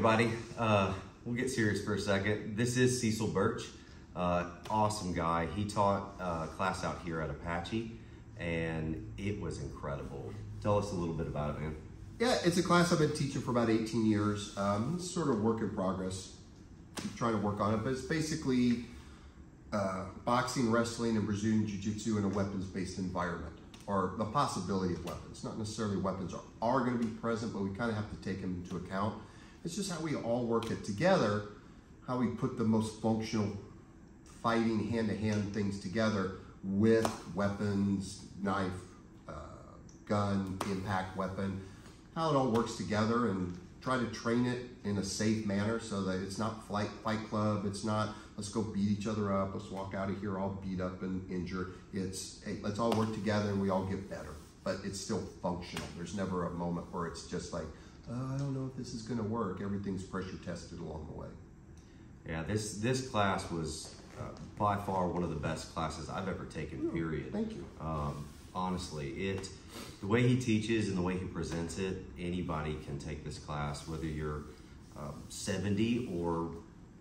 everybody. We'll get serious for a second. This is Cecil Birch. Awesome guy. He taught class out here at Apache, and it was incredible. Tell us a little bit about it, man. Yeah, it's a class I've been teaching for about 18 years. It's sort of work in progress. Keep trying to work on it, but it's basically boxing, wrestling, and Brazilian Jiu-Jitsu in a weapons-based environment, or the possibility of weapons. Not necessarily weapons are going to be present, but we kind of have to take them into account. It's just how we all work it together, how we put the most functional fighting hand-to-hand things together with weapons, knife, gun, impact weapon, how it all works together, and try to train it in a safe manner so that it's not fight club. It's not, let's go beat each other up. Let's walk out of here all beat up and injured. It's, hey, let's all work together and we all get better. But it's still functional. There's never a moment where it's just like, I don't know if this is going to work. Everything's pressure tested along the way. Yeah, this class was by far one of the best classes I've ever taken, period. Thank you. Honestly, the way he teaches and the way he presents it, anybody can take this class, whether you're 70 or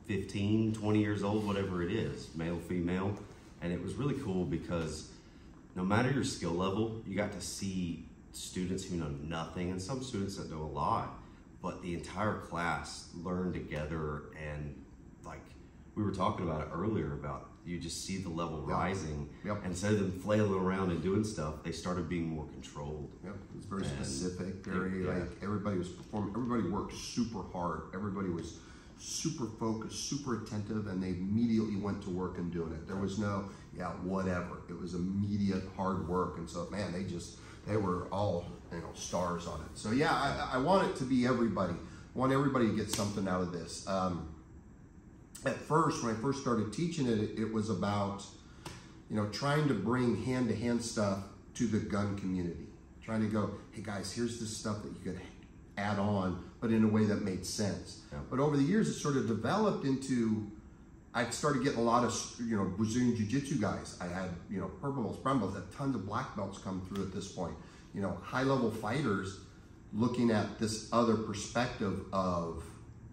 15, 20 years old, whatever it is, male, female. And it was really cool because no matter your skill level, you got to see students who know nothing and some students that know a lot, but the entire class learned together. And like we were talking about it earlier, about you just see the level rising. Yep. And instead of them flailing around and doing stuff, they started being more controlled. Yep, it was very specific, very like everybody was performing, everybody worked super hard, everybody was super focused, super attentive, and they immediately went to work and doing it. There was no, whatever. It was immediate hard work. And so, man, they were all, stars on it. So yeah, I want it to be everybody. I want everybody to get something out of this. At first, when I first started teaching it, it was about, trying to bring hand-to-hand stuff to the gun community. Trying to go, hey guys, here's this stuff that you could add on, but in a way that made sense. Yeah. But over the years, it sort of developed into, I started getting a lot of, Brazilian Jiu-Jitsu guys. I had, purple belts, brown belts, had tons of black belts come through at this point. High-level fighters looking at this other perspective of,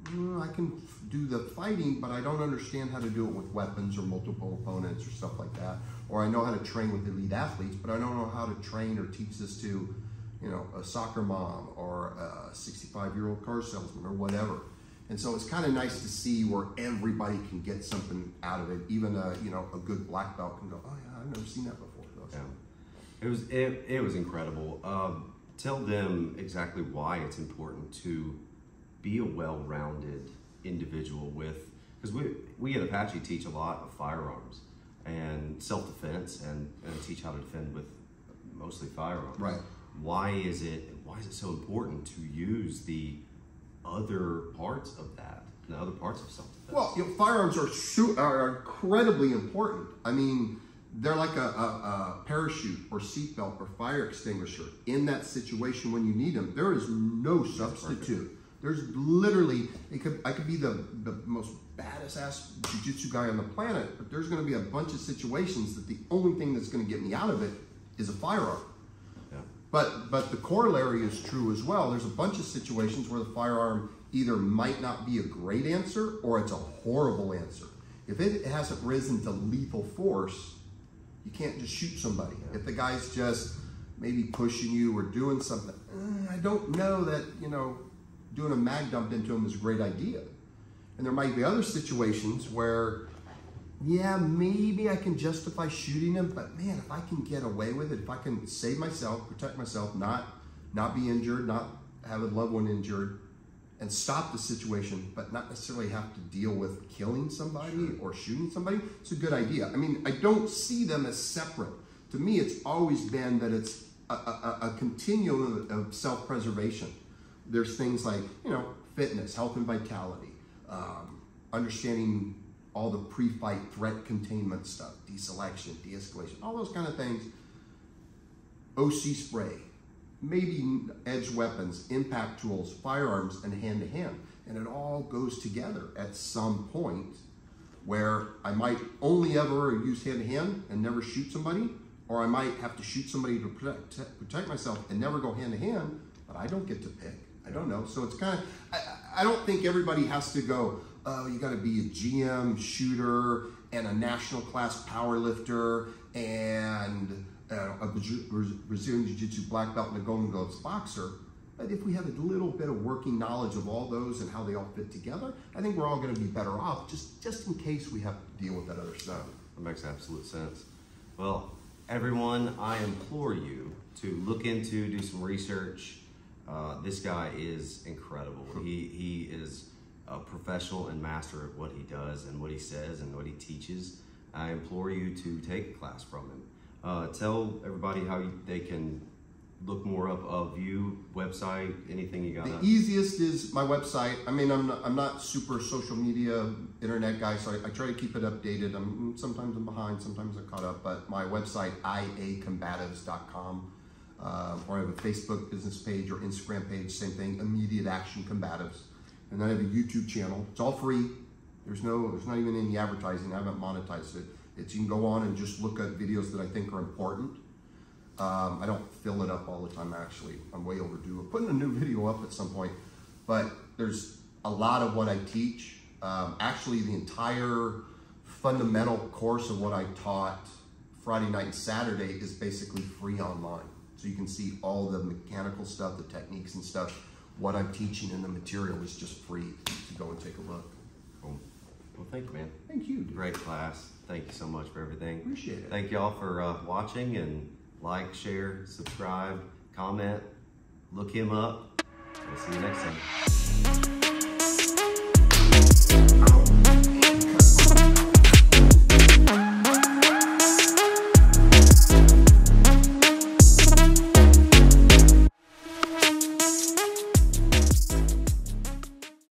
I can do the fighting, but I don't understand how to do it with weapons or multiple opponents or stuff like that. Or I know how to train with elite athletes, but I don't know how to train or teach this to, a soccer mom or a 65-year-old car salesman or whatever. And so it's kind of nice to see where everybody can get something out of it. Even a good black belt can go, oh yeah, I've never seen that before. Yeah. It was incredible. Tell them exactly why it's important to be a well-rounded individual because we at Apache teach a lot of firearms and self-defense and teach how to defend with mostly firearms. Right. Why is it so important to use the other parts of that, the other parts of self-defense? Well, firearms are incredibly important. I mean, they're like a parachute or seatbelt or fire extinguisher. In that situation when you need them, there is no substitute. There's literally, I could be the most baddest ass jiu-jitsu guy on the planet, but there's going to be a bunch of situations that the only thing that's going to get me out of it is a firearm. Yeah. But the corollary is true as well. There's a bunch of situations where the firearm either might not be a great answer or it's a horrible answer. If it hasn't risen to lethal force, you can't just shoot somebody. Yeah. If the guy's just maybe pushing you or doing something, I don't know that, doing a mag dump into him is a great idea. And there might be other situations where, yeah, maybe I can justify shooting him, but man, if I can get away with it, if I can save myself, protect myself, not be injured, not have a loved one injured, and stop the situation, but not necessarily have to deal with killing somebody or shooting somebody, it's a good idea. I mean, I don't see them as separate. To me, it's always been that it's a continuum of self-preservation. There's things like, fitness, health and vitality, understanding all the pre-fight threat containment stuff, deselection, de-escalation, all those kind of things. OC spray, maybe edge weapons, impact tools, firearms, and hand-to-hand. And it all goes together at some point where I might only ever use hand-to-hand and never shoot somebody, or I might have to shoot somebody to protect myself and never go hand-to-hand, but I don't get to pick. I don't know. So it's kind of, I don't think everybody has to go, oh, you got to be a GM shooter and a national class power lifter and a Brazilian Jiu-Jitsu black belt and a Golden Gloves boxer. But if we have a little bit of working knowledge of all those and how they all fit together, I think we're all going to be better off just in case we have to deal with that other stuff. That makes absolute sense. Well, everyone, I implore you to look into, do some research. This guy is incredible. He is a professional and master at what he does and what he says and what he teaches. I implore you to take a class from him. Tell everybody how they can look more up of you, website, anything you got. The easiest is my website. I mean, I'm not super social media internet guy, so I try to keep it updated. Sometimes I'm behind, sometimes I'm caught up, but my website, iacombatives.com. Or I have a Facebook business page or Instagram page, same thing, Immediate Action Combatives. And then I have a YouTube channel. It's all free. There's not even any advertising. I haven't monetized it. You can go on and just look at videos that I think are important. I don't fill it up all the time, actually. I'm way overdue. I'm putting a new video up at some point, but there's a lot of what I teach. Actually, the entire fundamental course of what I taught Friday night and Saturday is basically free online. So you can see all the mechanical stuff, the techniques and stuff. What I'm teaching in the material is just free to go and take a look. Cool. Well, thank you, man. Thank you, dude. Great class. Thank you so much for everything. Appreciate it. Thank y'all for watching, and like, share, subscribe, comment, look him up. We'll see you next time.